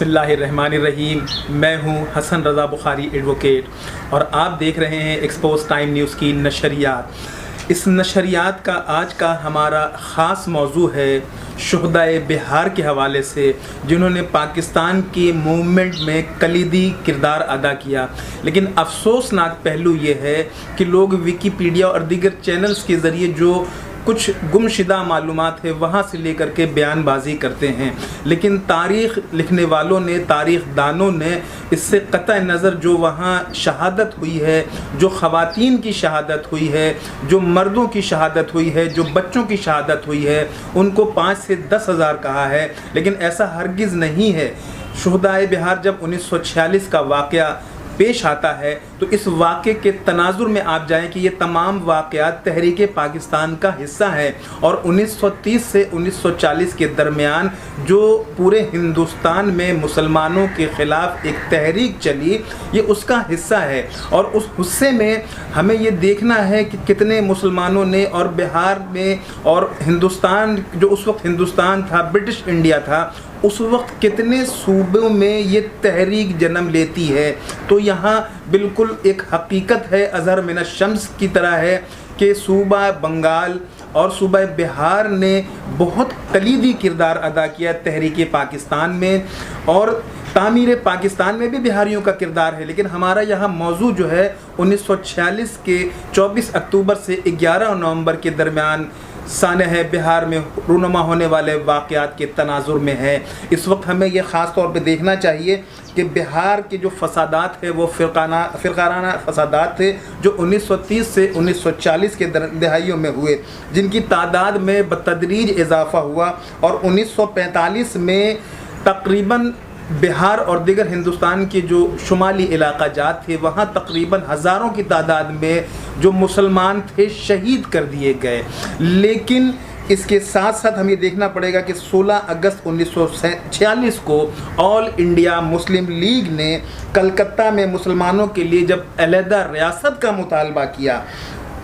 बिस्मिल्लाहिर्रहमानिर्रहीम। मैं हूं हसन रज़ा बुखारी एडवोकेट और आप देख रहे हैं एक्सपोज टाइम न्यूज़ की नशरियात। इस नशरियात का आज का हमारा ख़ास मौजू है शुहदाए बिहार के हवाले से, जिन्होंने पाकिस्तान की मूवमेंट में कलीदी किरदार अदा किया। लेकिन अफसोसनाक पहलू ये है कि लोग विकीपीडिया और दीगर चैनल्स के ज़रिए जो कुछ गुमशुदा मालूमात है वहाँ से लेकर के बयानबाजी करते हैं, लेकिन तारीख़ लिखने वालों ने, तारीख़ दानों ने इससे कतई नज़र जो वहाँ शहादत हुई है, जो ख़वातीन की शहादत हुई है, जो मर्दों की शहादत हुई है, जो बच्चों की शहादत हुई है, उनको 5 से 10 हज़ार कहा है, लेकिन ऐसा हरगिज़ नहीं है। शुहदाए बिहार जब 1946 का वाक़या पेश आता है तो इस वाक़े के तनाजुर में आप जाएं कि ये तमाम वाक़यात तहरीक पाकिस्तान का हिस्सा है और 1930 से 1940 के दरमियान जो पूरे हिंदुस्तान में मुसलमानों के ख़िलाफ़ एक तहरीक चली, ये उसका हिस्सा है। और उस हिस्से में हमें ये देखना है कि कितने मुसलमानों ने, और बिहार में और हिंदुस्तान जो उस वक्त हिंदुस्तान था, ब्रिटिश इंडिया था, उस वक्त कितने सूबों में ये तहरीक जन्म लेती है। तो यहाँ बिल्कुल एक हकीकत है, अज़हर मिन शम्स की तरह है कि सूबा बंगाल और सूबा बिहार ने बहुत कलीदी किरदार अदा किया तहरीक पाकिस्तान में, और तामीर पाकिस्तान में भी बिहारियों का किरदार है। लेकिन हमारा यहाँ मौजू जो है 1946 के 24 अक्टूबर से 11 नवंबर के दरमियान सानह बिहार में रूनुमा होने वाले वाक़यात के तनाजुर में है। इस वक्त हमें यह ख़ास तौर पे देखना चाहिए कि बिहार के जो फसादात है वो फ़िरकाराना फसादात थे जो 1930 से 1940 के दहाइयों में हुए, जिनकी तादाद में बतदरीज इजाफ़ा हुआ और 1945 में तकरीबन बिहार और दिगर हिंदुस्तान के जो शुमाली इलाका जात थे वहाँ तकरीबन हज़ारों की तादाद में जो मुसलमान थे शहीद कर दिए गए। लेकिन इसके साथ साथ हमें देखना पड़ेगा कि 16 अगस्त 1946 को ऑल इंडिया मुस्लिम लीग ने कलकत्ता में मुसलमानों के लिए जब अलहदा रियासत का मुतालबा किया,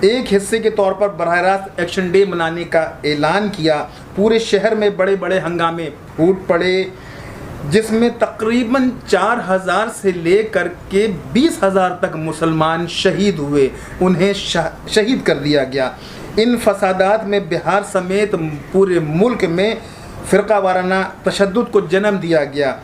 एक हिस्से के तौर पर बरह रास्त एक्शन डे मनाने का ऐलान किया, पूरे शहर में बड़े बड़े हंगामे फूट पड़े, जिसमें तकरीबन 4000 से लेकर के 20,000 तक मुसलमान शहीद हुए, उन्हें शहीद कर दिया गया। इन फसादात में बिहार समेत पूरे मुल्क में फ़िरका वाराना तशद्दुद को जन्म दिया गया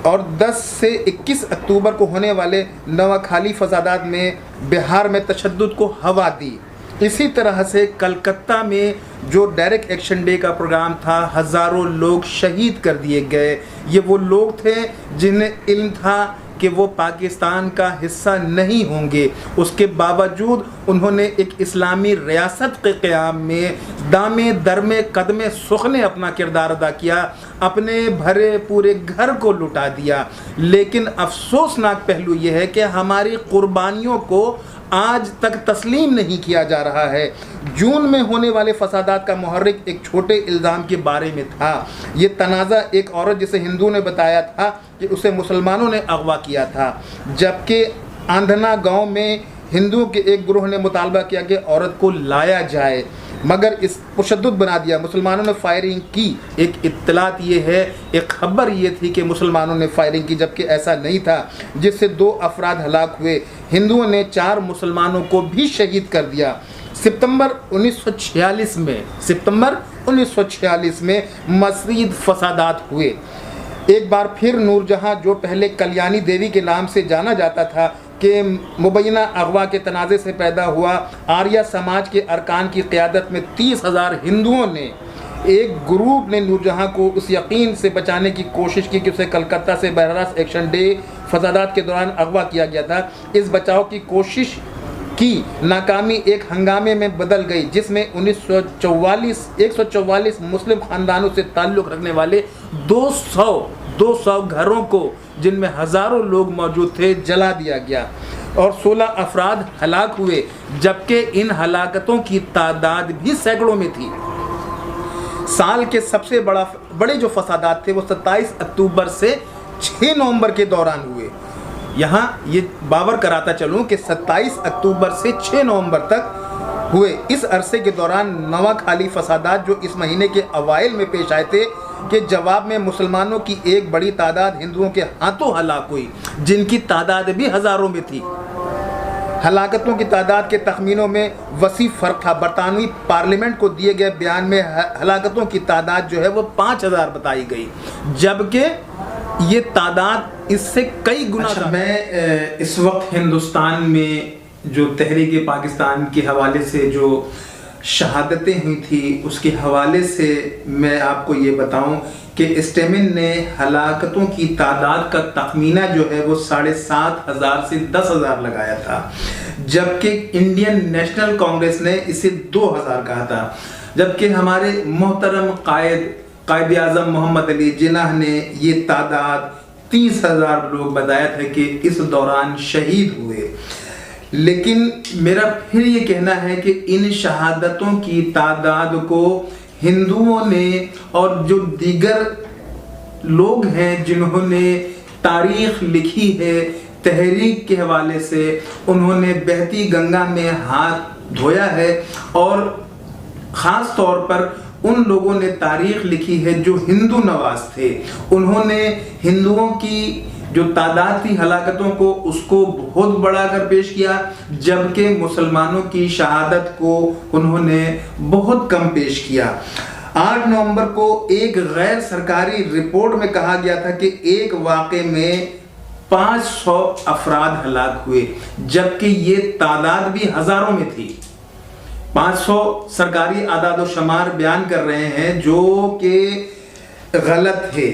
और 10 से 21 अक्टूबर को होने वाले नवाखाली फसादात में बिहार में तशद्दुद को हवा दी। इसी तरह से कलकत्ता में जो डायरेक्ट एक्शन डे का प्रोग्राम था, हज़ारों लोग शहीद कर दिए गए। ये वो लोग थे जिन्हें इल्म था कि वो पाकिस्तान का हिस्सा नहीं होंगे, उसके बावजूद उन्होंने एक इस्लामी रियासत के क़याम में दामे दरमे कदमे सुख ने अपना किरदार अदा किया, अपने भरे पूरे घर को लुटा दिया। लेकिन अफसोसनाक पहलू ये है कि हमारी कुर्बानियों को आज तक तस्लीम नहीं किया जा रहा है। जून में होने वाले फसादात का मुहर्रिक एक छोटे इल्ज़ाम के बारे में था। ये तनाज़ा एक औरत जिसे हिंदू ने बताया था कि उसे मुसलमानों ने अगवा किया था, जबकि आंधना गांव में हिंदुओं के एक ग्रोह ने मुतालबा किया कि औरत को लाया जाए, मगर इस तशद्दुद बना दिया। मुसलमानों ने फायरिंग की। एक इत्तलात ये है, एक खबर ये थी कि मुसलमानों ने फायरिंग की, जबकि ऐसा नहीं था, जिससे 2 अफराद हलाक हुए। हिंदुओं ने 4 मुसलमानों को भी शहीद कर दिया। सितंबर 1946 में मज़ीद फसादात हुए। एक बार फिर नूरजहाँ, जो पहले कल्याणी देवी के नाम से जाना जाता था, के मुबैना अगवा के तनाज़े से पैदा हुआ। आर्या समाज के अरकान की क़यादत में 30,000 हिंदुओं ने, एक ग्रुप ने नूरजहाँ को उस यकीन से बचाने की कोशिश की कि उसे कलकत्ता से बरह रास्त एक्शन डे फसादात के दौरान अगवा किया गया था। इस बचाव की कोशिश की नाकामी एक हंगामे में बदल गई, जिसमें 144 मुस्लिम ख़ानदानों से ताल्लुक़ रखने वाले 200 घरों को, जिनमें हज़ारों लोग मौजूद थे, जला दिया गया और 16 अफराद हलाक हुए, जबकि इन हलाकतों की तादाद भी सैकड़ों में थी। साल के सबसे बड़े जो फसादात थे वो 27 अक्टूबर से 6 नवंबर के दौरान हुए। यहाँ ये बावर कराता चलूँ कि 27 अक्टूबर से 6 नवंबर तक हुए। इस अरसे के दौरान नवाखाली फसादात जो इस महीने के अवाइल में पेश आए थे, कि जवाब में मुसलमानों की एक बड़ी तादाद हिंदुओं के हाथों हलाक हुई, जिनकी तादाद भी हज़ारों में थी। हलाकतों की तादाद के तखमीनों में वसी फ़र्क था। बरतानवी पार्लियामेंट को दिए गए बयान में हलाकतों की तादाद जो है वो 5000 बताई गई, जबकि ये तादाद इससे कई गुना। अच्छा, मैं इस वक्त हिंदुस्तान में जो तहरीक पाकिस्तान के हवाले से जो शहादतें हुई थी उसके हवाले से मैं आपको ये बताऊं कि स्टेमिन ने हलाकतों की तादाद का तखमीना जो है वो 7500 से 10,000 लगाया था, जबकि इंडियन नेशनल कांग्रेस ने इसे 2000 कहा था। जबकि हमारे मोहतरम कायद आज़म मोहम्मद अली जिन्नाह ने ये तादाद 30,000 लोग बताया था कि इस दौरान शहीद हुए। लेकिन मेरा फिर ये कहना है कि इन शहादतों की तादाद को हिंदुओं ने और जो दीगर लोग हैं जिन्होंने तारीख लिखी है तहरीक के हवाले से, उन्होंने बहती गंगा में हाथ धोया है, और ख़ास तौर पर उन लोगों ने तारीख लिखी है जो हिंदू नवाज थे। उन्होंने हिंदुओं की जो तादाद थी हलाकतों को उसको बहुत बड़ा कर पेश किया, जबकि मुसलमानों की शहादत को उन्होंने बहुत कम पेश किया। 8 नवंबर को एक गैर सरकारी रिपोर्ट में कहा गया था कि एक वाक़े में 500 अफराद हलाक हुए, जबकि ये तादाद भी हज़ारों में थी। 500 सरकारी आदाद व शुमार बयान कर रहे हैं जो कि गलत है,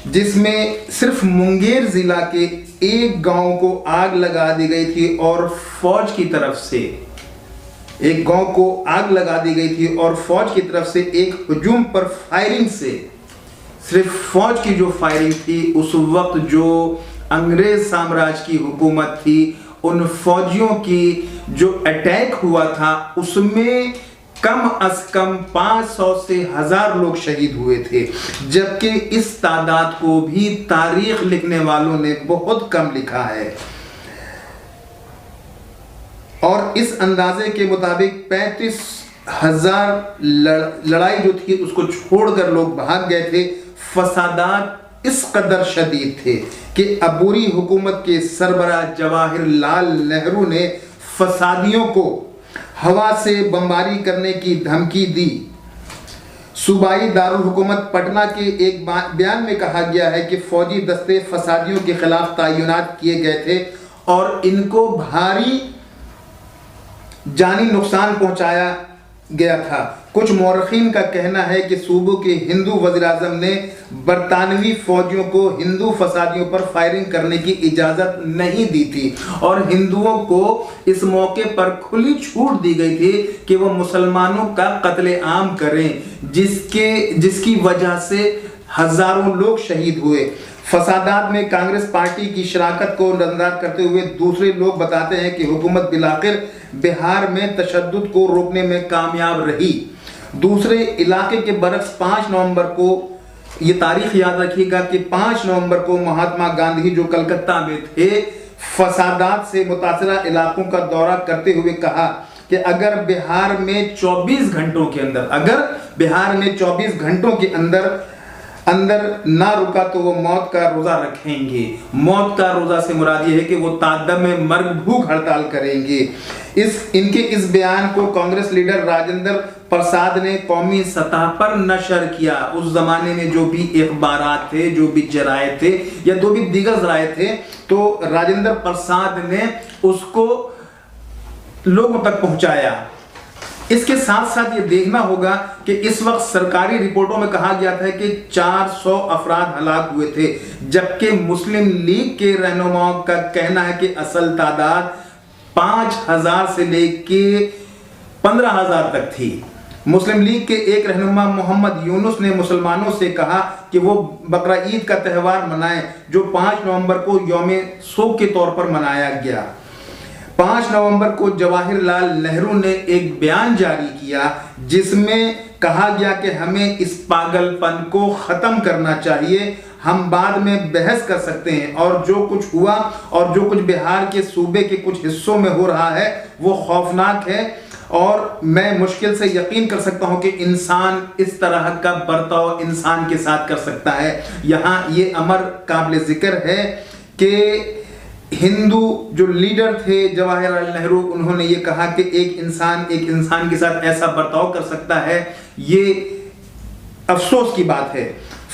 जिसमें सिर्फ मुंगेर ज़िला के एक गांव को आग लगा दी गई थी और फौज की तरफ से एक गांव को आग लगा दी गई थी और फौज की तरफ से एक हुजूम पर फायरिंग से, सिर्फ फौज की जो फायरिंग थी उस वक्त जो अंग्रेज साम्राज्य की हुकूमत थी, उन फौजियों की जो अटैक हुआ था उसमें कम अज कम 500 से 1000 लोग शहीद हुए थे, जबकि इस तादाद को भी तारीख लिखने वालों ने बहुत कम लिखा है। और इस अंदाजे के मुताबिक 35,000 लड़ाई जो थी उसको छोड़कर लोग भाग गए थे। फसादात इस कदर शदीद थे कि अबूरी हुकूमत के सरबराह जवाहरलाल नेहरू ने फसादियों को हवा से बमबारी करने की धमकी दी। सूबाई दारुल हुकूमत पटना के एक बयान में कहा गया है कि फौजी दस्ते फसादियों के खिलाफ तैनात किए गए थे और इनको भारी जानी नुकसान पहुंचाया गया था। कुछ मौरखीन का कहना है कि सूबों के हिंदू वज़ीर-ए-आज़म ने बरतानवी फौजियों को हिंदू फसादियों पर फायरिंग करने की इजाज़त नहीं दी थी और हिंदुओं को इस मौके पर खुली छूट दी गई थी कि वो मुसलमानों का कत्ले-आम करें, जिसकी वजह से हज़ारों लोग शहीद हुए। फसादात में कांग्रेस पार्टी की शराकत को नजरअंदाज करते हुए दूसरे लोग बताते हैं कि हुकूमत बिलाखिर बिहार में तशद्दुद को रोकने में कामयाब रही। दूसरे इलाके के बरक्स 5 नवंबर को, ये तारीख याद रखिएगा कि 5 नवंबर को महात्मा गांधी जो कलकत्ता में थे, फसादात से मुतासरा इलाकों का दौरा करते हुए कहा कि अगर बिहार में 24 घंटों के अंदर ना रुका तो वो मौत का रोजा रखेंगे। मौत का रोजा से मुराद ये है कि वो तादम मर्ग भूख हड़ताल करेंगे। इनके इस बयान को कांग्रेस लीडर राजेंद्र प्रसाद ने कौमी सतह पर नशर किया। उस जमाने में जो भी अखबारात थे, जो भी जराए थे या जो भी दीगर जराए थे, तो राजेंद्र प्रसाद ने उसको लोगों तक पहुंचाया। इसके साथ साथ ये देखना होगा कि इस वक्त सरकारी रिपोर्टों में कहा गया था कि 400 अफराद हलाक हुए थे, जबकि मुस्लिम लीग के रहनुमाओं का कहना है कि असल तादाद 5000 से लेके 15000 तक थी। मुस्लिम लीग के एक रहनुमा मोहम्मद यूनुस ने मुसलमानों से कहा कि वो बकरा ईद का त्यौहार मनाएं, जो 5 नवंबर को यौम शोक के तौर पर मनाया गया। 5 नवंबर को जवाहरलाल नेहरू ने एक बयान जारी किया जिसमें कहा गया कि हमें इस पागलपन को ख़त्म करना चाहिए, हम बाद में बहस कर सकते हैं, और जो कुछ हुआ और जो कुछ बिहार के सूबे के कुछ हिस्सों में हो रहा है वो खौफनाक है और मैं मुश्किल से यकीन कर सकता हूं कि इंसान इस तरह का बर्ताव इंसान के साथ कर सकता है। यहाँ ये अमर काबिल जिक्र है कि हिंदू जो लीडर थे जवाहरलाल नेहरू, उन्होंने ये कहा कि एक इंसान के साथ ऐसा बर्ताव कर सकता है। ये अफसोस की बात है।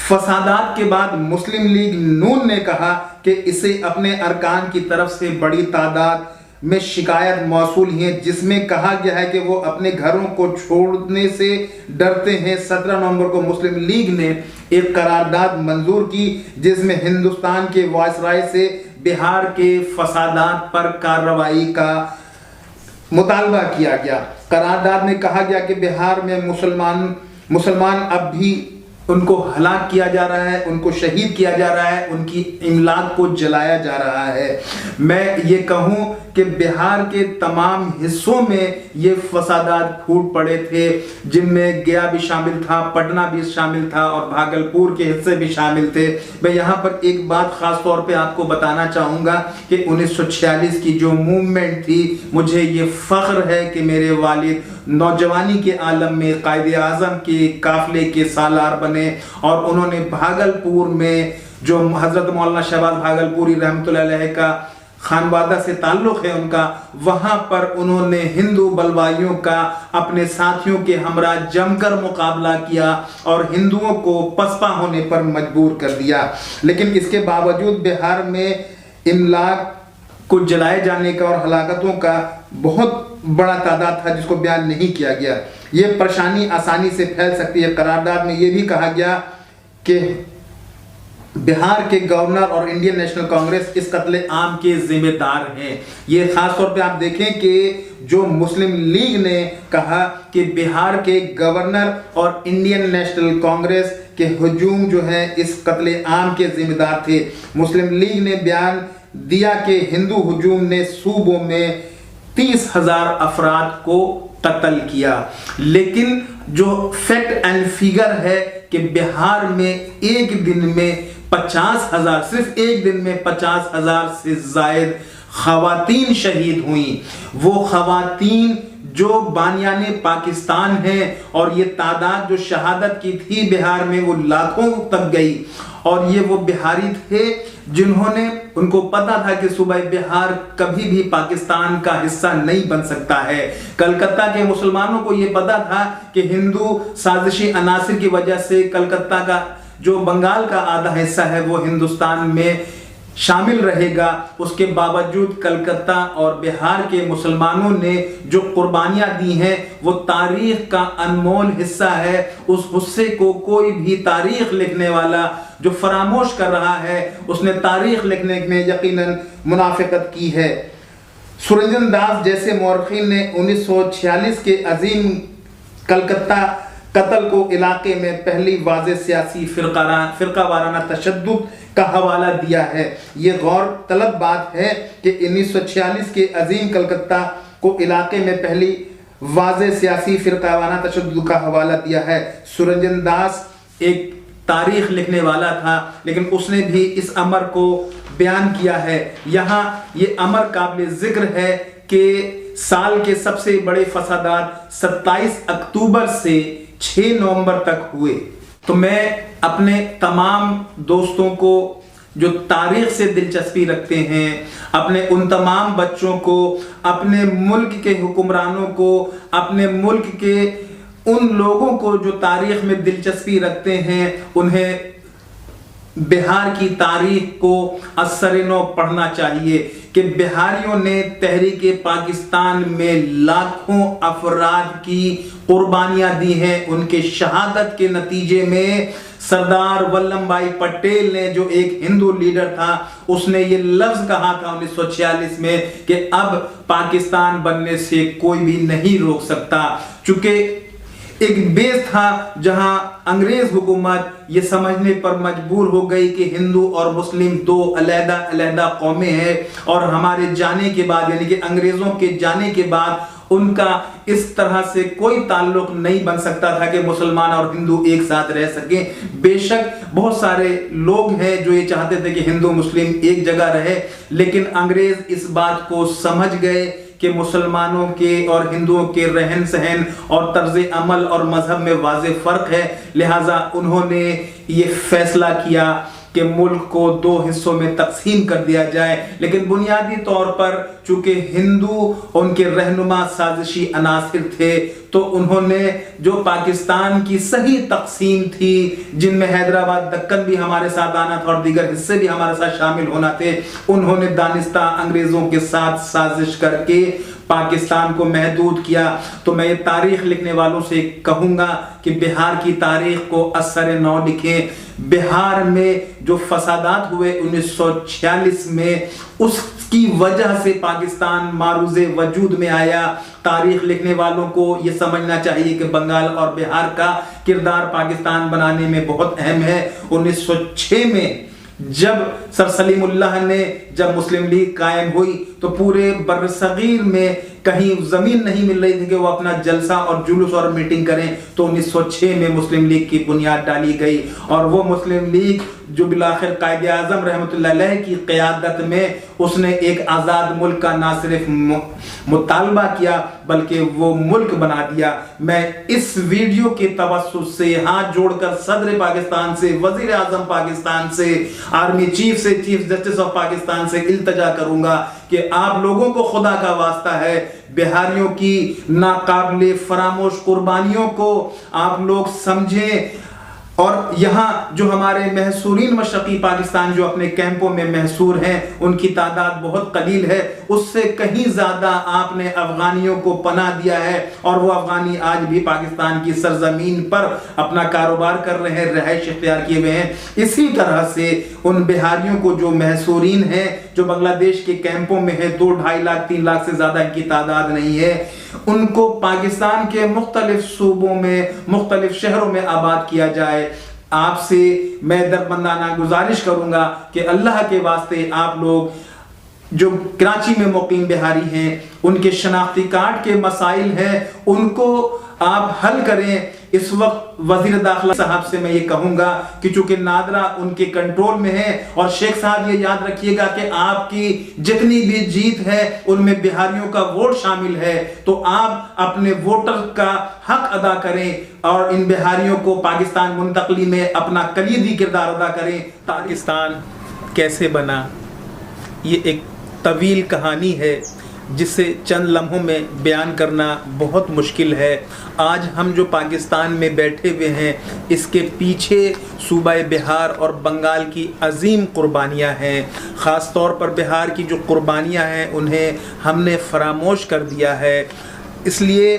फसादात के बाद मुस्लिम लीग नून ने कहा कि इसे अपने अरकान की तरफ से बड़ी तादाद में शिकायत मौसूल है, जिसमें कहा गया है कि वो अपने घरों को छोड़ने से डरते हैं। 17 नवंबर को मुस्लिम लीग ने एक करारदाद मंजूर की जिसमें हिंदुस्तान के वायसराय से बिहार के फसादात पर कार्रवाई का मुतालबा किया गया। करारदाद में कहा गया कि बिहार में मुसलमान अब भी उनको हलाक किया जा रहा है, उनको शहीद किया जा रहा है, उनकी इमलाक को जलाया जा रहा है। मैं ये कहूँ कि बिहार के तमाम हिस्सों में ये फसादात फूट पड़े थे, जिनमें गया भी शामिल था, पटना भी शामिल था और भागलपुर के हिस्से भी शामिल थे। मैं यहाँ पर एक बात खास तौर पे आपको बताना चाहूँगा कि 1946 की जो मूवमेंट थी, मुझे ये फ़ख्र है कि मेरे वालिद नौजवानी के आलम में कायदे आज़म के काफिले के सालार बने और उन्होंने भागलपुर में जो हज़रत मौलाना शहबाज भागलपुरी रहमतुल्लाह अलैह का खानवादा से ताल्लुक़ है उनका, वहाँ पर उन्होंने हिंदू बलवाइयों का अपने साथियों के हमरा जमकर मुकाबला किया और हिंदुओं को पसपा होने पर मजबूर कर दिया। लेकिन इसके बावजूद बिहार में इमलाक को जलाए जाने का और हलाकतों का बहुत बड़ा तादाद था जिसको बयान नहीं किया गया। ये परेशानी आसानी से फैल सकती है। करारदाद में ये भी कहा गया कि बिहार के गवर्नर और इंडियन नेशनल कांग्रेस इस कत्ले आम के जिम्मेदार हैं। ये खास तौर पे आप देखें कि जो मुस्लिम लीग ने कहा कि बिहार के गवर्नर और इंडियन नेशनल कांग्रेस के हुजूम जो है इस कत्ले आम के जिम्मेदार थे। मुस्लिम लीग ने बयान दिया कि हिंदू हुजूम ने सूबों में 30,000 अफराद को कत्ल किया। लेकिन जो फैक्ट एंड फिगर है कि बिहार में एक दिन में 50,000, सिर्फ एक दिन में 50,000 से जायद खवातीन शहीद हुई। वो खवातीन जो बानियाने पाकिस्तान हैं और ये तादाद जो शहादत की थी बिहार में वो लाखों तक गई। और ये वो बिहारी थे जिन्होंने, उनको पता था कि सूबा बिहार कभी भी पाकिस्तान का हिस्सा नहीं बन सकता है। कलकत्ता के मुसलमानों को ये पता था कि हिंदू साजिशी अनासिर की वजह से कलकत्ता का जो बंगाल का आधा हिस्सा है वो हिंदुस्तान में शामिल रहेगा। उसके बावजूद कलकत्ता और बिहार के मुसलमानों ने जो कुर्बानियां दी हैं वो तारीख का अनमोल हिस्सा है। उस हिस्से को कोई भी तारीख लिखने वाला जो फरामोश कर रहा है उसने तारीख लिखने में यकीनन मुनाफिकत की है। सुरंजन दास जैसे मौरखीन ने 1946 के अजीम कलकत्ता कत्ल को इलाके में पहली वाज़े सियासी फिरका वाराना तशद्दुद का हवाला दिया है। ये गौर तलब बात है कि 1946 के अजीम कलकत्ता को इलाके में पहली वाज़े सियासी फिरका वाराना तशद्दुद का हवाला दिया है। सुरंजन दास एक तारीख लिखने वाला था लेकिन उसने भी इस अमर को बयान किया है। यहाँ ये अमर काबिल जिक्र है कि साल के सबसे बड़े फसादात 27 अक्टूबर से 6 नवंबर तक हुए। तो मैं अपने तमाम दोस्तों को जो तारीख से दिलचस्पी रखते हैं, अपने उन तमाम बच्चों को, अपने मुल्क के हुक्मरानों को, अपने मुल्क के उन लोगों को जो तारीख में दिलचस्पी रखते हैं, उन्हें बिहार की तारीख को असर-ए-नौ पढ़ना चाहिए कि बिहारियों ने तहरीके पाकिस्तान में लाखों अफराद की कुर्बानियां दी हैं। उनके शहादत के नतीजे में सरदार वल्लभ भाई पटेल ने, जो एक हिंदू लीडर था, उसने ये लफ्ज कहा था 1946 में कि अब पाकिस्तान बनने से कोई भी नहीं रोक सकता। चूंकि एक बेस था जहां अंग्रेज हुकूमत ये समझने पर मजबूर हो गई कि हिंदू और मुस्लिम दो अलग-अलग कौमें हैं और हमारे जाने के बाद, यानी कि अंग्रेजों के जाने के बाद, उनका इस तरह से कोई ताल्लुक नहीं बन सकता था कि मुसलमान और हिंदू एक साथ रह सकें। बेशक बहुत सारे लोग हैं जो ये चाहते थे कि हिंदू मुस्लिम एक जगह रहे, लेकिन अंग्रेज इस बात को समझ गए कि मुसलमानों के और हिंदुओं के रहन सहन और तर्ज अमल और मजहब में वाज़े फ़र्क है, लिहाजा उन्होंने ये फैसला किया कि मुल्क को दो हिस्सों में तकसीम कर दिया जाए। लेकिन बुनियादी तौर पर चूंकि हिंदू उनके रहनुमा साजिशी अनासिर थे, तो उन्होंने जो पाकिस्तान की सही तकसीम थी, जिनमें हैदराबाद दक्कन भी हमारे साथ आना था और दीगर हिस्से भी हमारे साथ शामिल होना थे, उन्होंने दानिस्ता अंग्रेजों के साथ साजिश करके पाकिस्तान को महदूद किया। तो मैं ये तारीख लिखने वालों से कहूँगा कि बिहार की तारीख को असर नौ लिखें। बिहार में जो फसादात हुए 1946 में, उसकी वजह से पाकिस्तान मारूज़े वजूद में आया। तारीख लिखने वालों को ये समझना चाहिए कि बंगाल और बिहार का किरदार पाकिस्तान बनाने में बहुत अहम है। 1906 में जब सर सलीमुल्लाह ने जब मुस्लिम लीग कायम हुई, तो पूरे बर्रसगीर में कहीं ज़मीन नहीं मिल रही थी कि वो अपना जलसा और जुलूस और मीटिंग करें। तो 1906 में मुस्लिम लीग की बुनियाद डाली गई और वो मुस्लिम लीग जो बिलाखिर कायदे आज़म रहमतुल्लाह अलैह की क़यादत में उसने एक आज़ाद मुल्क का ना सिर्फ मुतालबा किया बल्कि वो मुल्क बना दिया। मैं इस वीडियो के तवस्सुस से हाथ जोड़कर सदर पाकिस्तान से, वज़ीर आज़म पाकिस्तान से, आर्मी चीफ से, चीफ जस्टिस ऑफ पाकिस्तान से इल्तजा करूंगा कि आप लोगों को खुदा का वास्ता है, बिहारियों की नाकाबिले फरामोश कुर्बानियों को आप लोग समझें। और यहाँ जो हमारे महसूरीन मशरक़ी पाकिस्तान जो अपने कैंपों में महसूर हैं, उनकी तादाद बहुत कलील है, उससे कहीं ज़्यादा आपने अफ़गानियों को पनाह दिया है और वो अफ़गानी आज भी पाकिस्तान की सरजमीन पर अपना कारोबार कर रहे हैं, रहाइश इख्तियार किए हुए हैं। इसी तरह से उन बिहारियों को जो महसूरीन हैं, जो बांग्लादेश के कैंपों में है, 2-2.5 लाख 3 लाख से ज़्यादा इनकी तादाद नहीं है, उनको पाकिस्तान के मुख्तलिफ सूबों में, मुख्तलिफ शहरों में आबाद किया जाए। आपसे मैं दरबंदाना गुजारिश करूंगा कि अल्लाह के वास्ते आप लोग जो कराची में मुकीम बिहारी हैं, उनके शनाख्ती कार्ड के मसाइल हैं, उनको आप हल करें। इस वक्त वजीर दाखिला साहब से मैं ये कहूँगा कि चूंकि नादरा उनके कंट्रोल में है, और शेख साहब ये याद रखिएगा कि आपकी जितनी भी जीत है उनमें बिहारियों का वोट शामिल है, तो आप अपने वोटर का हक अदा करें और इन बिहारियों को पाकिस्तान मुंतकली में अपना कलीदी किरदार अदा करें। पाकिस्तान कैसे बना, ये एक तवील कहानी है जिसे चंद लम्हों में बयान करना बहुत मुश्किल है। आज हम जो पाकिस्तान में बैठे हुए हैं, इसके पीछे सूबा बिहार और बंगाल की अजीम कुर्बानियाँ हैं। ख़ास तौर पर बिहार की जो कुर्बानियाँ हैं उन्हें हमने फरामोश कर दिया है। इसलिए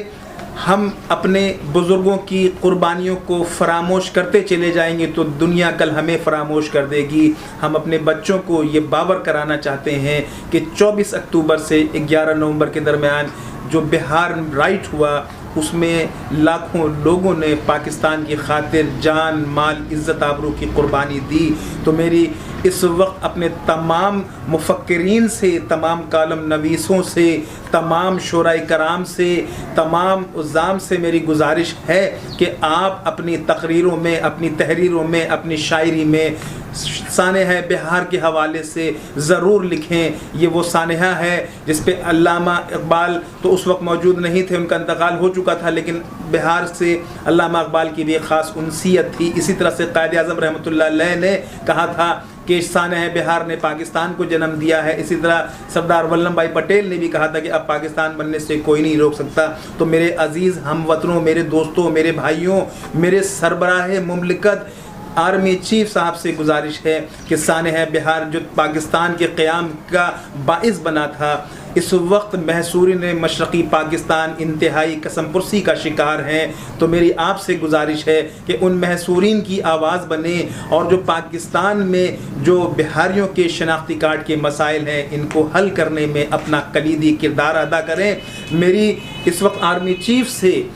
हम अपने बुज़ुर्गों की कुर्बानियों को फरामोश करते चले जाएंगे तो दुनिया कल हमें फरामोश कर देगी। हम अपने बच्चों को ये बावर कराना चाहते हैं कि 24 अक्टूबर से 11 नवंबर के दरमियान जो बिहार राइट हुआ, उसमें लाखों लोगों ने पाकिस्तान की खातिर जान, माल, इज़्ज़त, आबरू की कुर्बानी दी। तो मेरी इस वक्त अपने तमाम मुफक्किरीन से, तमाम कालम नवीसों से, तमाम शोराए कराम से, तमाम उज़्ज़ाम से मेरी गुजारिश है कि आप अपनी तकरीरों में, अपनी तहरीरों में, अपनी शायरी में सानेहा बिहार के हवाले से ज़रूर लिखें। ये वो सानेहा है जिस पे अल्लामा इकबाल तो उस वक्त मौजूद नहीं थे, उनका इंतकाल हो चुका था, लेकिन बिहार से अल्लामा इकबाल की भी एक ख़ास उनसियत थी। इसी तरह से कायदे आज़म रहमतुल्लाह अलैह ने कहा था कि सानेहा बिहार ने पाकिस्तान को जन्म दिया है। इसी तरह सरदार वल्लभ भाई पटेल ने भी कहा था कि अब पाकिस्तान बनने से कोई नहीं रोक सकता। तो मेरे अज़ीज़ हमवतनों, मेरे दोस्तों, मेरे भाइयों, मेरे सरबराह मुमलिकत आर्मी चीफ साहब से गुजारिश है कि सानेहा बिहार जो पाकिस्तान के क़याम का बाइस बना था, इस वक्त महसूरीन मशरक़ी पाकिस्तान इंतहाई कसमपुरसी का शिकार हैं। तो मेरी आपसे गुजारिश है कि उन महसूरीन की आवाज़ बने और जो पाकिस्तान में जो बिहारियों के शनाख्ती कार्ड के मसाइल हैं, इनको हल करने में अपना कलीदी किरदार अदा करें। मेरी इस वक्त आर्मी चीफ से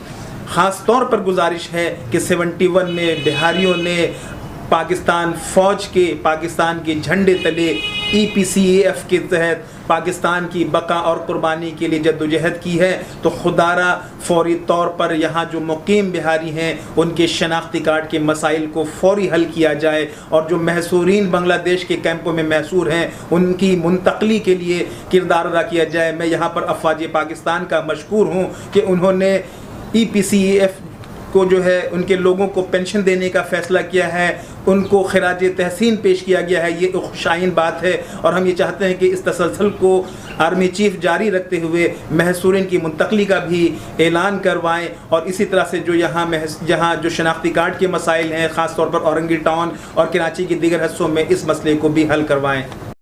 ख़ास तौर पर गुजारिश है कि 71 में बिहारियों ने पाकिस्तान फ़ौज के, पाकिस्तान के झंडे तले EPCAF के तहत पाकिस्तान की बका और कुर्बानी के लिए जद्दोजहद की है, तो खुदारा फौरी तौर पर यहाँ जो मुकीम बिहारी हैं उनके शनाख्ती कार्ड के मसाइल को फौरी हल किया जाए, और जो महसूरीन बांग्लादेश के कैंपों में महसूर हैं उनकी मुंतकली के लिए किरदार अदा किया जाए। मैं यहाँ पर अफवाज पाकिस्तान का मशकूर हूँ कि उन्होंने EPCAF को जो है उनके लोगों को पेंशन देने का फ़ैसला किया है, उनको खिराज तहसीन पेश किया गया है। ये खुशाइन बात है, और हम ये चाहते हैं कि इस तसलसल को आर्मी चीफ जारी रखते हुए महसूरीन की मुंतकली का भी ऐलान करवाएं, और इसी तरह से जो जहाँ जो शनाख्ती कार्ड के मसाइल हैं ख़ास तौर पर औरंगी टाउन और कराची के दीगर हिस्सों में इस मसले को भी हल करवाएं।